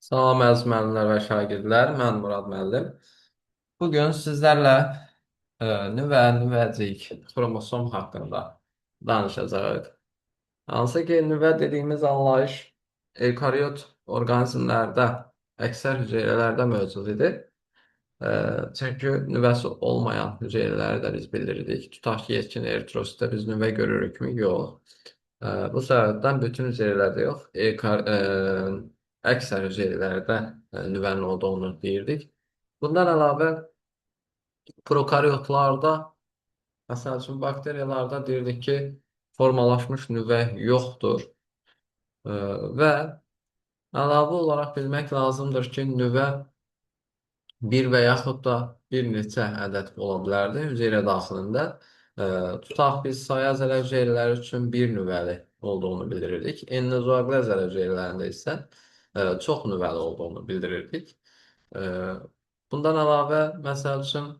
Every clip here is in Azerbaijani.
Salam əziz müəllimlər və şagirdlər, mən Murad müəllim. Bugün sizlərlə nüvəcik, xromosom haqqında danışacağıq. Hansı ki, nüvə dediyimiz anlayış evkaryot orqanizmlərdə, əksər hüceyrələrdə mövcud idi. Çünki nüvəsi olmayan hüceyrələri də biz bildirdik. Tutaq ki, yetkin eritrositdə biz nüvə görürükmü? Yox. Bu səbəbdən bütün hüceyrələrdə yox, əksər hüceyrələrdə nüvənin olduğunu deyirdik. Bundan əlavə prokaryotlarda, məsəl üçün bakteriyalarda deyirdik ki, formalaşmış nüvə yoxdur. Və əlavə olaraq bilmək lazımdır ki, nüvə bir və yaxud da bir neçə ədəd ola bilərdi hüceyrə daxilində. Tutaq biz sayaz ələ hüceyrələri üçün bir nüvəli olduğunu bildirirdik. Endozoaglar ələ hüceyrələrində isə çox nüvəli olduğunu bildirirdik. E, Bundan əlavə, məsəl üçün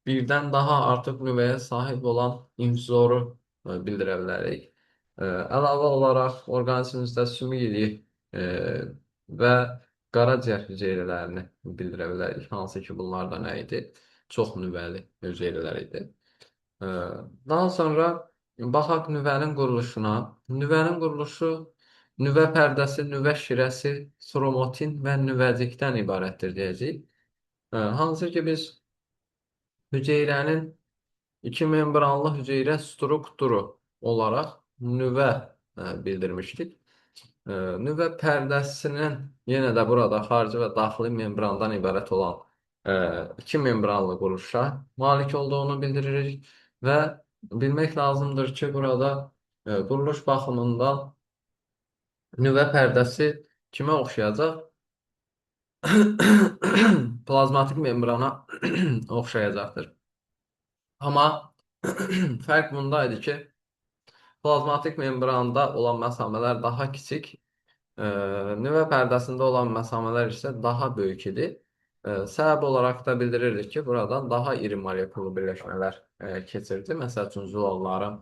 birdən daha artıq nüvəyə sahib olan infizoru bildirə bilərik. Əlavə olaraq orqanizmimizdə sümük iliyi və qaraciyər hüceyrələrini bildirə bilərik. Hansı ki, bunlar da nə idi? Çox nüvəli hüceyrələr idi. Daha sonra baxaq nüvənin quruluşuna. Nüvənin quruluşu nüvə pərdəsi, nüvə şirəsi, xromatin və nüvəcikdən ibarətdir deyəcəyik. Hansı ki, biz hüceyrənin iki membranlı hüceyrə strukturu olaraq nüvə bildirmişdik. Nüvə pərdəsinin yenə də burada xarici və daxili membrandan ibarət olan iki membranlı quruluşa malik olduğunu bildiririk və bilmək lazımdır ki, burada quruluş baxımından nüvə pərdəsi kimə oxşayacaq? Plazmatik membrana oxşayacaqdır. Amma fərq bunda idi ki, plazmatik membranda olan məsamələr daha kiçik, nüvə pərdəsində olan məsamələr isə daha böyük idi. Səbəb olaraq da bildirirdik ki, buradan daha iri molekullu birləşmələr keçirdi. Məsəl üçün zülalların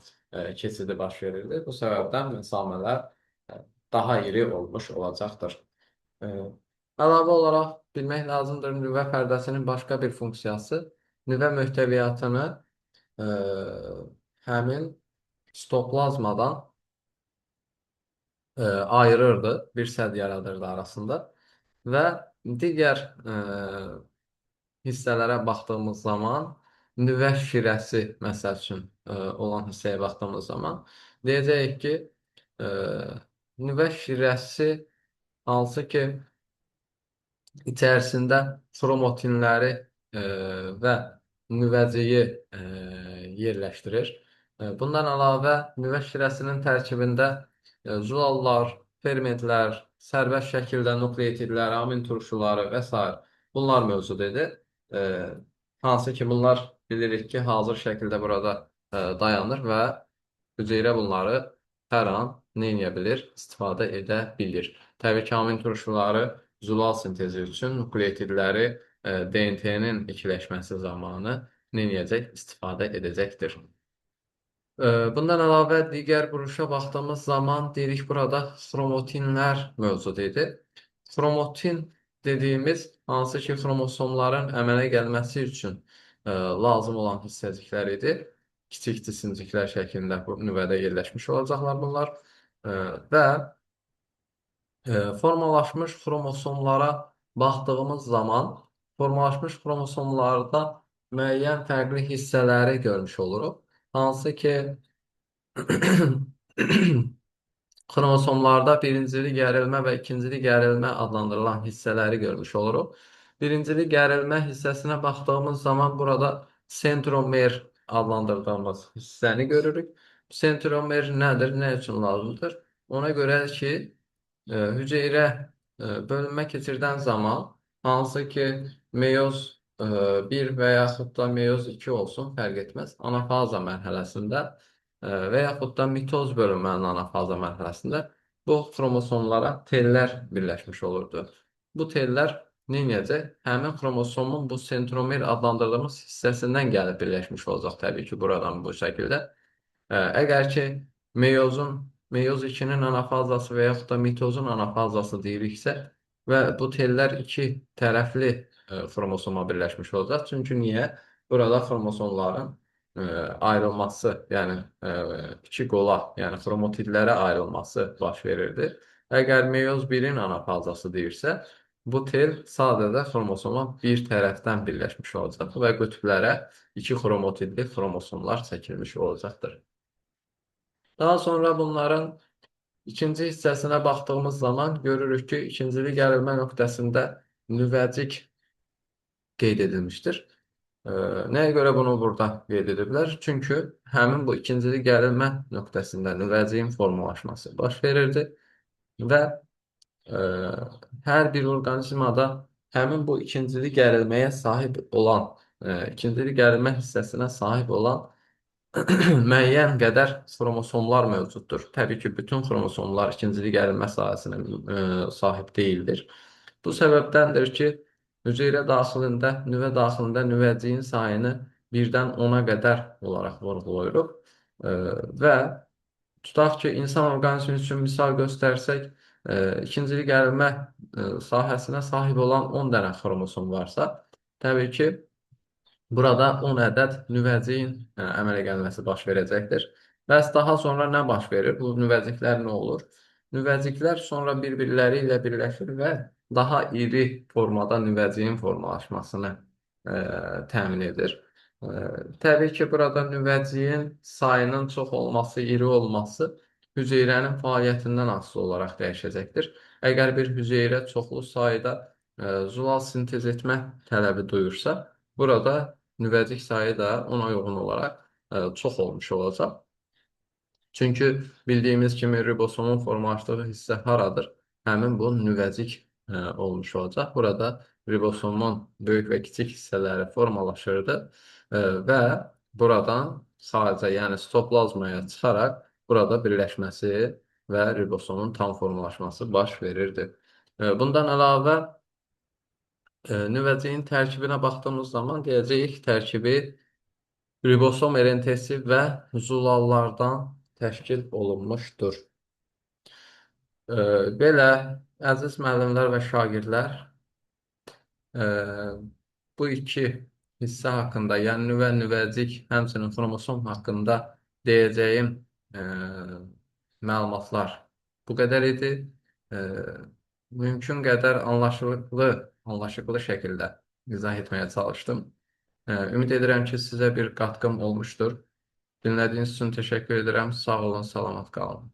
keçidi baş verirdi. Bu səbəbdən məsamələr daha iri olmuş olacaqdır. E, Əlavə olaraq bilmək lazımdır nüvə pərdəsinin başqa bir funksiyası nüvə möhtəviyyatını həmin stoplazmadan ayırırdı, bir sədd yaradırdı arasında və digər hissələrə baxdığımız zaman nüvə şirəsi məsəl üçün olan hissəyə baxdığımız zaman deyəcəyik ki, e, nüvə şirəsi hansı ki içərisində xromatinləri və nüvəciyi yerləşdirir. Bundan əlavə nüvə şirəsinin tərkibində zulallar, fermentlər, sərbəst şəkildə nukleotidlər, amin turşuları və s. bunlar mövcud idi. E, Hansı ki bunlar bilirik ki, hazır şəkildə burada dayanır və hüceyrə bunları hər an nə edə bilir? İstifadə edə bilir. Təbii ki, amin turşuları zulal sintezi üçün nukleotidləri DNT-nin ikiləşməsi zamanı nə edəcək? İstifadə edəcəkdir. Bundan əlavə digər quruluşa baxdığımız zaman deyirik burada xromatinlər mövcud idi. Xromatin dediyimiz hansı ki xromosomların əmələ gəlməsi üçün lazım olan hissəciklər idi. Kiçik cisimciklər şəklində bu nüvədə yerləşmiş olacaqlar bunlar və formalaşmış xromosomlara baxdığımız zaman formalaşmış xromosomlarda müəyyən fərqli hissələri görmüş oluruq. Hansı ki xromosomlarda birincili gərilmə və ikincili gərilmə adlandırılan hissələri görmüş oluruq. Birincili gərilmə hissəsinə baxdığımız zaman burada sentromer adlandırdığımız hissəni görürük. Sentromer nədir, nə üçün lazımdır? Ona görə ki, hüceyrə bölünmə keçirdən zaman hansı ki meyoz 1 və yaxud da meyoz 2 olsun, fərq etməz. Anafaza mərhələsində və yaxud da mitoz bölünmənin anafaza mərhələsində bu xromosomlara tellər birləşmiş olurdu. Bu tellər nə edəcək? Həmin xromosomun bu sentromer adlandırdığımız hissəsindən gəlib birləşmiş olacaq təbii ki, buradan bu şəkildə. Əgər ki meyoz 2-nin anafazası və yaxud da mitozun anafazası deyiriksə, və bu tellər iki tərəfli xromosoma birləşmiş olacaq. Çünki niyə? Burada xromosomların e, ayrılması, yəni iki qola, yəni xromotidlərə ayrılması baş verirdi. Əgər meyoz 1-in anafazası deyirsə, bu tel sadəcə xromosoma bir tərəfdən birləşmiş olacaq və qütblərə iki xromotidli xromosomlar çəkilmiş olacaqdır. Daha sonra bunların ikinci hissəsinə baxdığımız zaman görürük ki, ikincili gərilmə nöqtəsində nüvəcik qeyd edilmişdir. Nəyə görə bunu burada qeyd ediblər? Çünki həmin bu ikincili gərilmə nöqtəsində nüvəciyin formalaşması baş verirdi və e, hər bir orqanizmada həmin bu ikincili gərilməyə sahib olan, ikincili gərilmə hissəsinə sahib olan müəyyən qədər xromosomlar mövcuddur. Təbii ki, bütün xromosomlar ikincili gərilmə sahəsinə sahib deyildir. Bu səbəbdəndir ki, hüceyrə daxilində, nüvə daxilində nüvəciyin sayını 1-dən 10-a qədər olaraq vurğulayırıq. Və tutaq ki, insan orqanizmi üçün misal göstərsək, ikincili gərilmə sahəsinə sahib olan 10 dənə xromosom varsa, təbii ki, burada 10 ədəd nüvəciyin əmələ gəlməsi baş verəcəkdir. Bəs daha sonra nə baş verir? Bu nüvəciklər nə olur? Nüvəciklər sonra bir-birləri ilə birləşir və daha iri formada nüvəciyin formalaşmasını ə, təmin edir. Təbii ki, burada nüvəciyin sayının çox olması, iri olması hüceyrənin fəaliyyətindən asılı olaraq dəyişəcəkdir. Əgər bir hüceyrə çoxlu sayda zülal sintez etmə tələbi duyursa, burada nüvəcik sayı da ona uyğun olaraq çox olmuş olacaq. Çünki bildiyimiz kimi ribosomun formalaşdığı hissə haradır? Həmin bu nüvəcik olmuş olacaq. Burada ribosomun böyük və kiçik hissələri formalaşırdı və buradan sadəcə, yəni sitoplazmaya çıxaraq burada birləşməsi və ribosomun tam formalaşması baş verirdi. Bundan əlavə nüvəciyin tərkibinə baxdığımız zaman deyəcəyik tərkibi ribosom RNT-si və zulallardan təşkil olunmuşdur. Belə, əziz müəllimlər və şagirdlər, bu iki hissə haqqında, yəni nüvə, nüvəcik, həmçinin xromosom haqqında deyəcəyim məlumatlar bu qədər idi. E, Mümkün qədər anlaşılıqlı şəkildə izah etməyə çalışdım. Ümid edirəm ki, sizə bir qatqım olmuşdur. Dinlədiyiniz üçün təşəkkür edirəm. Sağ olun, salamat qalın.